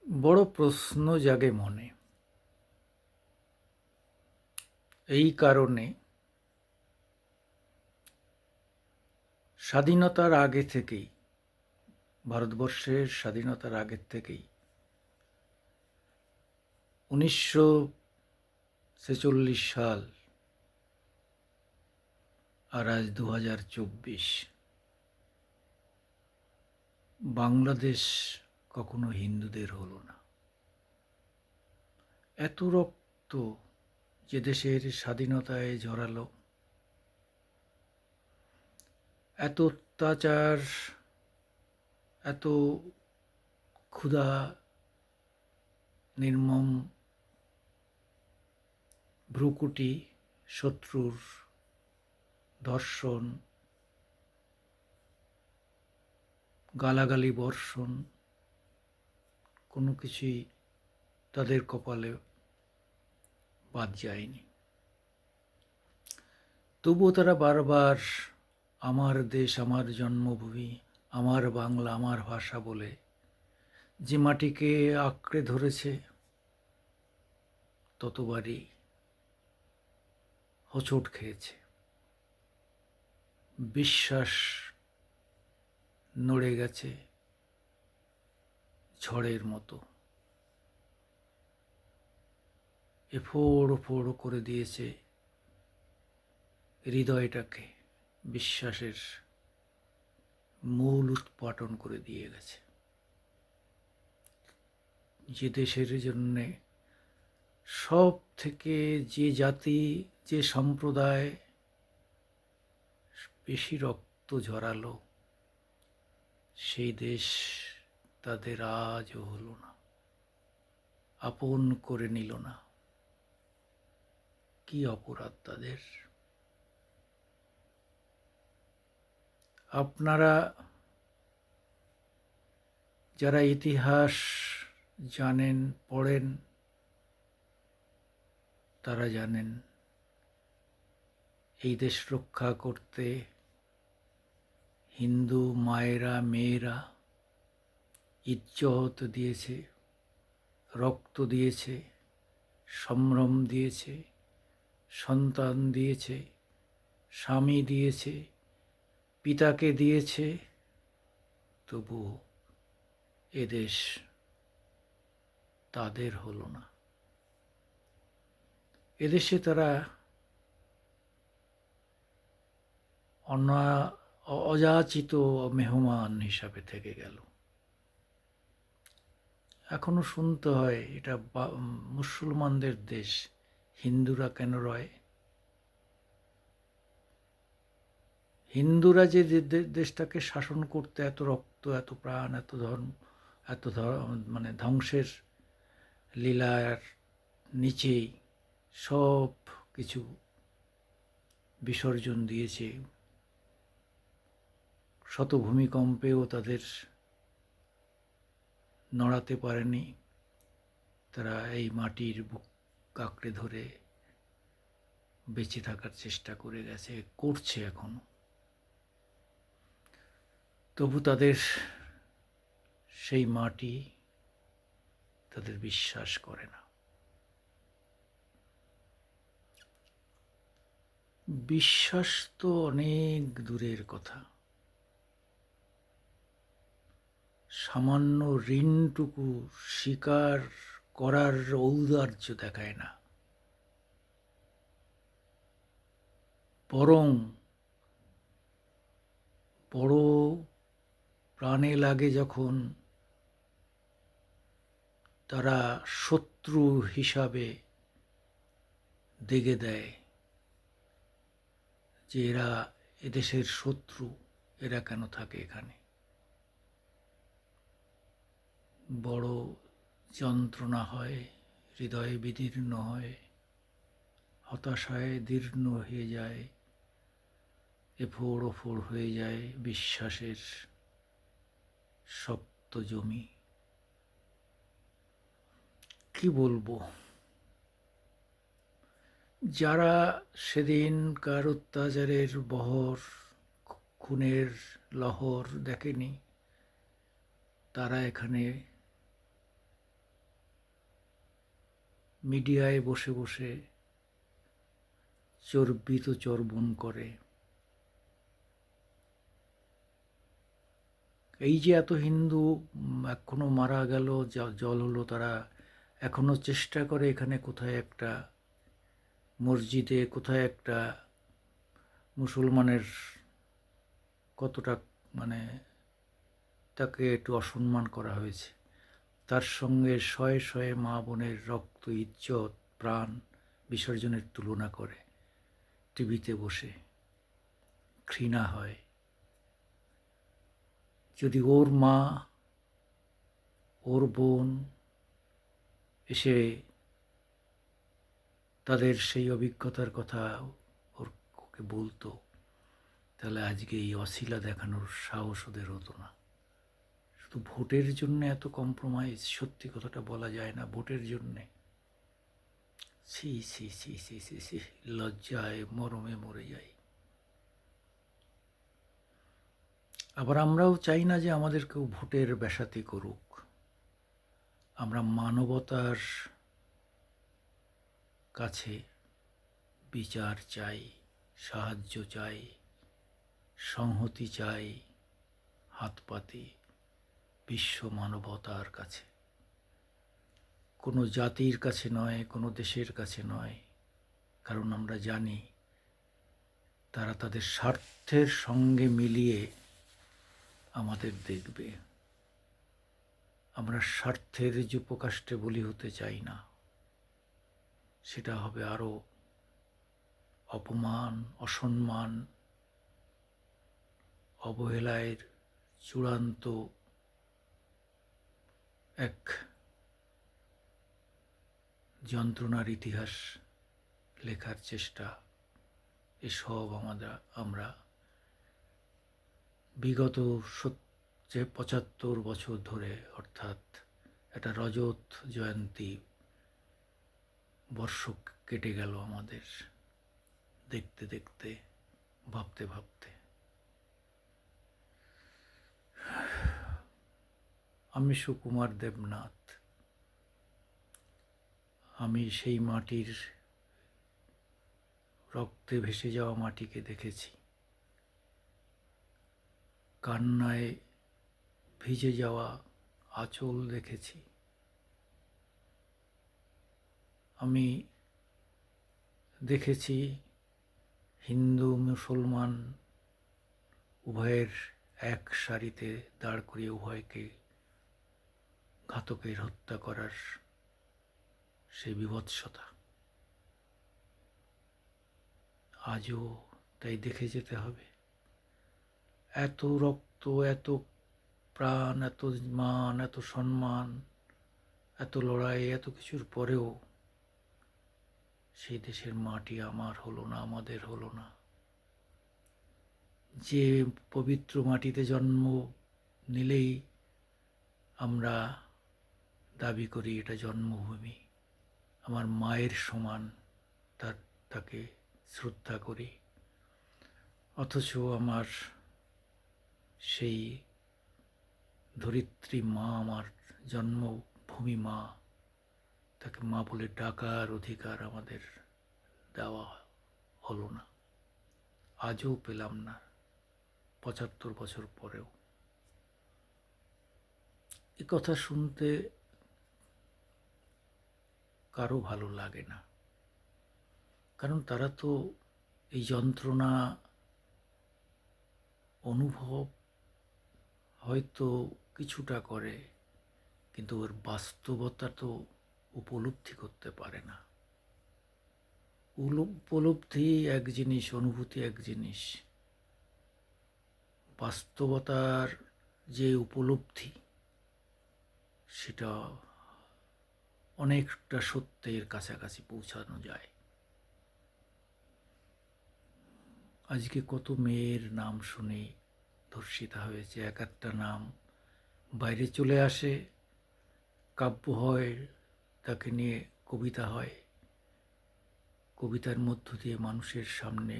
বড় প্রশ্ন জাগে মনে। এই কারণে স্বাধীনতার আগে থেকেই, ভারতবর্ষের স্বাধীনতার আগের থেকেই 1946 সাল আর আজ 2024, বাংলাদেশ কখনো হিন্দুদের হলো না। এত রক্ত যে দেশের স্বাধীনতায় ঝরালো, এত অত্যাচার, এত ক্ষুধা, নির্মম ভ্রুকুটি, শত্রুর ধর্ষণ, গালাগালি বর্ষণ, কোনো কিছুই তাদের কপালে বাদ যায়নি। তবুও তারা বারবার আমার দেশ, আমার জন্মভূমি, আমার বাংলা, আমার ভাষা বলে যে মাটিকে আঁকড়ে ধরেছে, ততবারই হোঁচট খেয়েছে। বিশ্বাস নড়ে গেছে ঝড়ের মতো, এফোড় ওফোড় করে দিয়েছে হৃদয়টাকে, বিশ্বাসের মূল উৎপাটন করে দিয়ে গেছে। যে দেশের জন্যে সব থেকে যে জাতি, যে সম্প্রদায় বেশি রক্ত ঝরালো, সেই দেশ তাদের আজও হলো না, আপন করে নিল না। কি অপরাধ তাদের! আপনারা যারা ইতিহাস জানেন, পড়েন, তারা জানেন এই দেশ রক্ষা করতে হিন্দু মায়েরা, মেয়েরা ইজ্জত দিয়েছে, রক্ত দিয়েছে, সম্ভ্রম দিয়েছে, সন্তান দিয়েছে, স্বামী দিয়েছে, পিতাকে দিয়েছে। তবু এদেশ তাদের হলো না। এদেশে তারা অযাচিত মেহমান হিসাবে থেকে গেল। এখনো শুনতে হয় এটা মুসলমানদের দেশ, হিন্দুরা কেন রয়? হিন্দুরা যে দেশটাকে শাসন করতে এত রক্ত, এত প্রাণ, এত ধর্ম, এত মানে ধ্বংসের লীলার নিচেই সব কিছু বিসর্জন দিয়েছে, শত ভূমিকম্পেও তাদের নড়াতে পারেনি। তারা এই মাটির বুক কাঁকড়ে ধরে বেঁচে থাকার চেষ্টা করে গেছে, করছে এখনো। তবু তাদের সেই মাটি তাদের বিশ্বাস করে না। বিশ্বাস তো অনেক দূরের কথা, সামান্য ঋণটুকু স্বীকার করার ঔদার্য দেখায় না, বরং বড় প্রাণে লাগে যখন তারা শত্রু হিসাবে দেখে দেয় যে এরা এদেশের শত্রু, এরা কেন থাকে এখানে। বড় যন্ত্রণা হয়, হৃদয়ে বিদীর্ণ হয়, হতাশায় দীর্ণ হয়ে যায়, এফোড় ওফোড় হয়ে যায় বিশ্বাসের শক্ত জমি। কি বলবো, যারা সেদিনকার অত্যাচারের বহর, খুনের লহর দেখেনি, তারা এখানে মিডিয়ায় বসে বসে চর্বিত চর্বণ করে। এই যে এত হিন্দু এখনো মারা গেল, জল হলো, তারা এখনো চেষ্টা করে এখানে কোথায় একটা মসজিদে, কোথায় একটা মুসলমানের কতটা মানে তাকে একটু অসম্মান করা হয়েছে, তার সঙ্গে শয়ে শয়ে মা বোনের রক্ত, ইজ্জত, প্রাণ বিসর্জনের তুলনা করে টিভিতে বসে। ঘৃণা হয়। যদি ওর মা, ওর বোন এসে তাদের সেই অভিজ্ঞতার কথা ওকে বলতো, তাহলে আজকে এই অশিলা দেখানোর সাহস ওদের হতো না। শুধু ভোটের জন্য এত কম্প্রোমাইজ, সত্যি কথাটা বলা যায় না, ভোটের জন্যে। ছি ছি ছি ছি ছি ছি, লজ্জায় মরমে মরে যাই। আবার আমরাও চাই না যে আমাদের কেউ ভোটের ব্যাসাতি করুক। আমরা মানবতার কাছে বিচার চাই, সাহায্য চাই, সংহতি চাই, হাত পাতি বিশ্ব মানবতার কাছে, কোনো জাতির কাছে নয়, কোনো দেশের কাছে নয়। কারণ আমরা জানি তারা তাদের স্বার্থের সঙ্গে মিলিয়ে আমাদের দেখবে। আমরা স্বার্থের যুপকাষ্টে বলি হতে চাই না। সেটা হবে আরো অপমান, অসম্মান, অবহেলার চূড়ান্ত এক যন্ত্রণার ইতিহাস লেখার চেষ্টা। এসব আমরা বিগত 75 বছর ধরে, অর্থাৎ একটা রজত জয়ন্তী বর্ষ কেটে গেল আমাদের দেখতে দেখতে, ভাবতে ভাবতে। আমি সুকুমার দেবনাথ। আমি সেই মাটির, রক্তে ভেসে যাওয়া মাটিকে দেখেছি, কান্নায় ভিজে যাওয়া আঁচল দেখেছি। আমি দেখেছি হিন্দু মুসলমান উভয়ের এক সারিতে দাঁড় করিয়ে উভয়কে ঘাতকের হত্যা করার সেই বীভৎসতা। আজও তাই দেখে যেতে হবে। এত রক্ত, এত প্রাণ, এত মান, এত সম্মান, এত লড়াই, এত কিছুর পরেও সেই দেশের মাটি আমার হলো না, আমাদের হলো না। যে পবিত্র মাটিতে জন্ম নিলেই আমরা দাবি করি এটা জন্মভূমি, আমার মায়ের সমান, তাকে শ্রদ্ধা করি, অথচ আমার সেই ধরিত্রী মা, আমার জন্মভূমি মা, তাকে মা বলে ডাকার অধিকার আমাদের দেওয়া হলো না, আজও পেলাম না, 75 বছর পরেও। এ কথা শুনতে কারো ভালো লাগে না, কারণ তারা তো এই যন্ত্রণা অনুভব হয়তো কিছুটা করে, কিন্তু ওর বাস্তবতা তো উপলব্ধি করতে পারে না। উপলব্ধি এক জিনিস, অনুভূতি এক জিনিস, বাস্তবতার যে উপলব্ধি সেটা অনেকটা সত্যের কাছাকাছি পৌঁছানো যায়। আজকে কত মেয়ের নাম শুনে ধর্ষিতা হয়েছে, এক একটা নাম বাইরে চলে আসে, কাব্য হয়, তাকে নিয়ে কবিতা হয়, কবিতার মধ্য দিয়ে মানুষের সামনে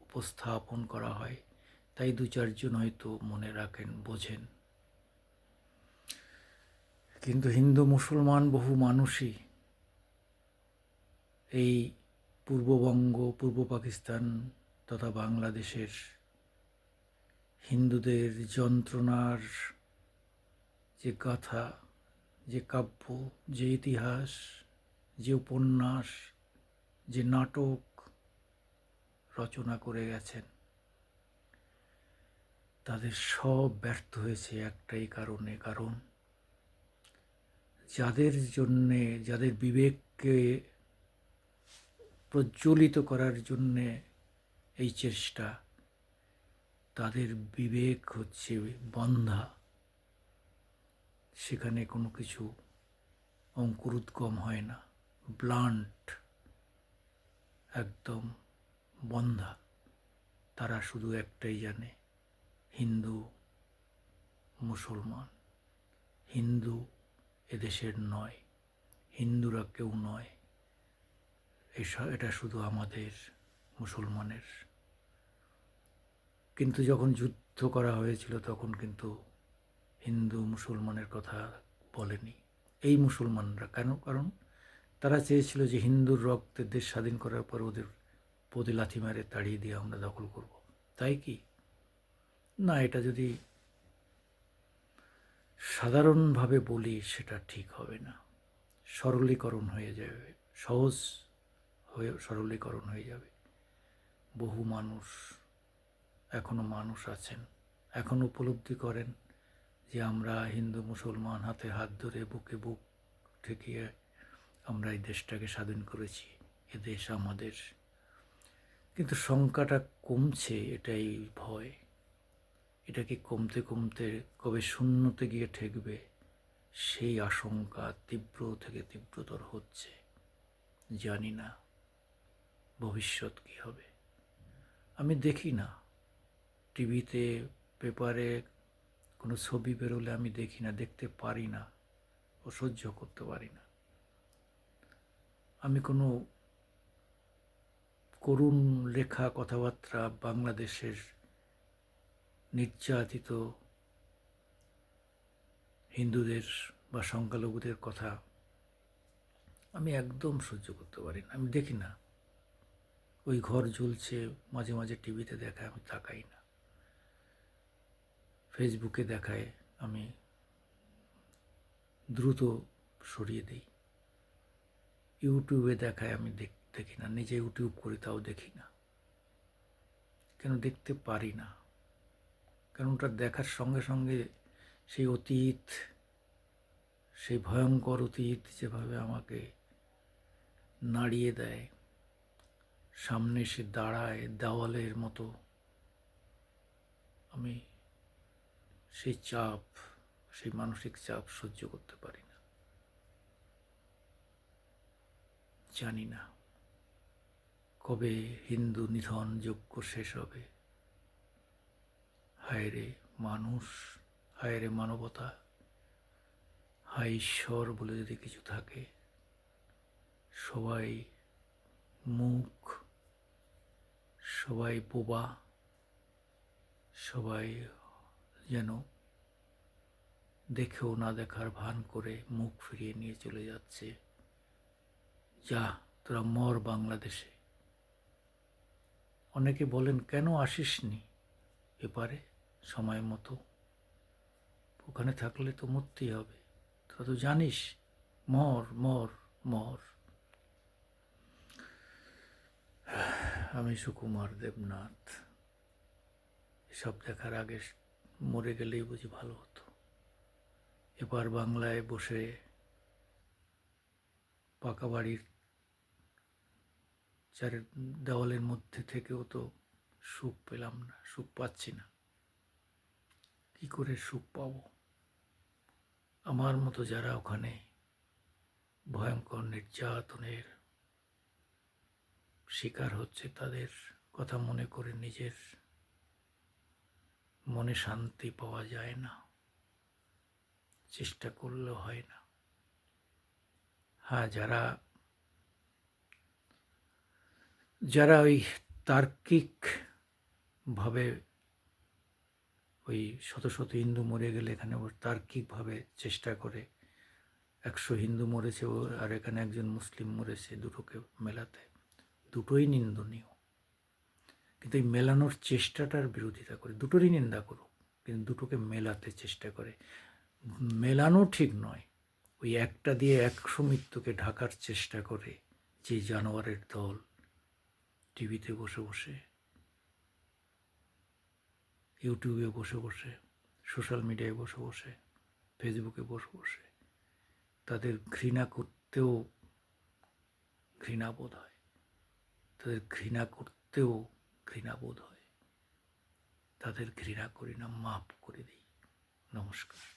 উপস্থাপন করা হয়, তাই 2-4 জন হয়তো মনে রাখেন, বোঝেন। কিন্তু হিন্দু মুসলমান বহু মানুষই এই পূর্ববঙ্গ, পূর্ব পাকিস্তান তথা বাংলাদেশের হিন্দুদের যন্ত্রণার যে গাথা, যে কাব্য, যে ইতিহাস, যে উপন্যাস, যে নাটক রচনা করে গেছেন, তাদের সব ব্যর্থ হয়েছে একটাই কারণে। কারণ যাদের জন্যে, যাদের বিবেককে প্রজ্বলিত করার জন্যে এই চেষ্টা, তাদের বিবেক হচ্ছে বন্ধা। সেখানে কোনো কিছু অঙ্কুরোদ্গম হয় না, ব্লান্ট, একদম বন্ধা। তারা শুধু একটাই জানে, হিন্দু, মুসলমান। হিন্দু এদেশের নয়, হিন্দুরা কেউ নয়, এটা শুধু আমাদের মুসলমানের। কিন্তু যখন যুদ্ধ করা হয়েছিল তখন কিন্তু হিন্দু মুসলমানের কথা বলেনি এই মুসলমানরা। কেন? কারণ তারা চেয়েছিল যে হিন্দুর রক্তে দেশ স্বাধীন করার পর ওদের পদে লাথি মারে তাড়িয়ে দিয়ে আমরা দখল করব। তাই কি না? এটা যদি সাধারণভাবে বলি সেটা ঠিক হবে না, সরলীকরণ হয়ে যাবে, সহজ হয়ে সরলীকরণ হয়ে যাবে। বহু মানুষ, এখনো মানুষ আছেন, এখন উপলব্ধি করেন যে আমরা হিন্দু মুসলমান হাতে হাত ধরে বুকে বুক ঠেকিয়ে আমরা এই দেশটাকে স্বাধীন করেছি, এ দেশ আমাদের। কিন্তু সংখ্যাটা কমছে, এটাই ভয়। এটা কি কমতে কমতে কবে শূন্যতে গিয়ে ঠেকবে, সেই আশঙ্কা তীব্র থেকে তীব্রতর হচ্ছে। জানি না ভবিষ্যৎ কী হবে। আমি দেখি না টিভিতে, পেপারে কোনো ছবি বেরোলে আমি দেখি না, দেখতে পারি না, ও সহ্য করতে পারি না। আমি কোনো করুণ লেখা কথাবার্তা বাংলাদেশের নির্যাতিত হিন্দুদের বা সংখ্যালঘুদের কথা আমি একদম সহ্য করতে পারি না। আমি দেখি না। ওই ঘর জ্বলছে, মাঝে মাঝে টিভিতে দেখায়, আমি তাকাই না। ফেসবুকে দেখায়, আমি দ্রুত সরিয়ে দিই। ইউটিউবে দেখায়, আমি দেখি না। নিজে ইউটিউব করি, তাও দেখি না। কেন দেখতে পারি না? কারণ ওটা দেখার সঙ্গে সঙ্গে সেই অতীত, সেই ভয়ঙ্কর অতীত যেভাবে আমাকে নাড়িয়ে দেয়, সামনে এসে দাঁড়ায় দেওয়ালের মতো, আমি সেই চাপ, সেই মানসিক চাপ সহ্য করতে পারি না। জানি না কবে হিন্দু নিধন যজ্ঞ শেষ হবে। হায় রে মানুষ, হায় রে মানবতা, হায় ঈশ্বর বলে যদি কিছু থাকে। সবাই মুখ, সবাই বোবা, সবাই যেন দেখেও না দেখার ভান করে মুখ ফিরিয়ে নিয়ে চলে যাচ্ছে। যা, তোরা মর বাংলাদেশে। অনেকে বলেন, কেন আসিসনি এপারে সময় মতো? ওখানে থাকলে তো মরতেই হবে, তোরা তো জানিস। মর মর মর। আমি সুকুমার দেবনাথ। এসব দেখার আগে মরে গেলেই বুঝি ভালো হতো। এবার বাংলায় বসে পাকা বাড়ির চারি দেওয়ালের মধ্যে থেকেও তো সুখ পেলাম না, সুখ পাচ্ছি না। কি করে সুখ পাবো? আমার মতো যারা ওখানে ভয়ঙ্কর নির্যাতনের শিকার হচ্ছে, তাদের কথা মনে করে নিজের মনে শান্তি পাওয়া যায় না, চেষ্টা করলেও হয় না। হ্যাঁ, যারা যারা ওই তার্কিকভাবে, ওই শত শত হিন্দু মরে গেলে এখানে তার্কিকভাবে চেষ্টা করে 100 হিন্দু মরেছে আর এখানে একজন মুসলিম মরেছে, দুটোকে মেলাতে, দুটোই নিন্দনীয়। কিন্তু এই মেলানোর চেষ্টাটার বিরোধিতা করে, দুটোরই নিন্দা করুক, কিন্তু দুটোকে মেলাতে চেষ্টা করে। মেলানো ঠিক নয়, ওই একটা দিয়ে 100 মৃত্যুকে ঢাকার চেষ্টা করে যে জানোয়ারের দল টিভিতে বসে বসে, ইউটিউবে বসে বসে, সোশ্যাল মিডিয়ায় বসে বসে, ফেসবুকে বসে বসে, তাদের ঘৃণা করতেও ঘৃণাবোধ হয়, তাদের ঘৃণা করতেও ঘৃণাবোধ হয়। তাদের ঘৃণা করি না, মাফ করে দিই। নমস্কার।